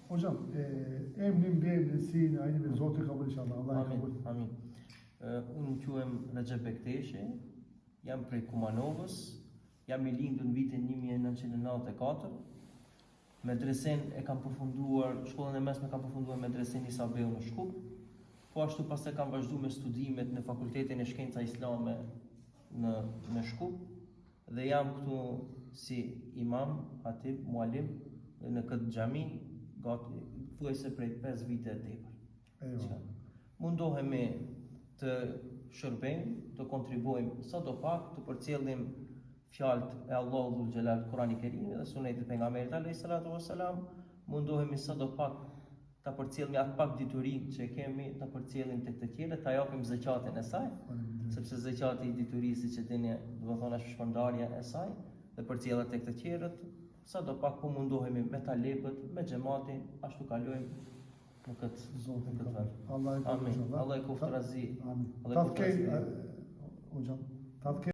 Hocam, emrin bir emrisiyle aynı bir zotu kabul inşallah. Allah kabul. Amin. Unë quhem Recep Bekteshi, jam prej Kumanovës, jam I lindur në vitin 1994. Medresen e kam përfunduar, shkollën e mesme kam përfunduar medresen Isabeu në Shkup, po ashtu pas e kam vazhdu me studimet në Fakultetin e Shkenca Islame në Shkup, dhe jam këtu si imam, hatib, mualim në këtë xhami, gati thuajse prej 5 vite e tepër. Mundohemi të shërbejmë, të kontribuojmë sa do pak, të përcjellim fjalët e Allahu Dhul Xhelal Kurani Kerim dhe sunetit e pejgamberit alayhis salatu wassalam, mundohemi sa do pak ta përcjellim atë pak diturinë që kemi, ta përcjellim tek të tjerët, ta japim zakatin e saj, sepse zakati I diturisë siç e dini, do të thonë është shpërndarja e saj, dhe përcjellet tek të tjerët, sa do pak po mundohemi me talepët, me xhamatin, ashtu kalojmë në këtë zotin këtë vend. Allah e Amin. Allah e kuftë razi. Amin. Hocam,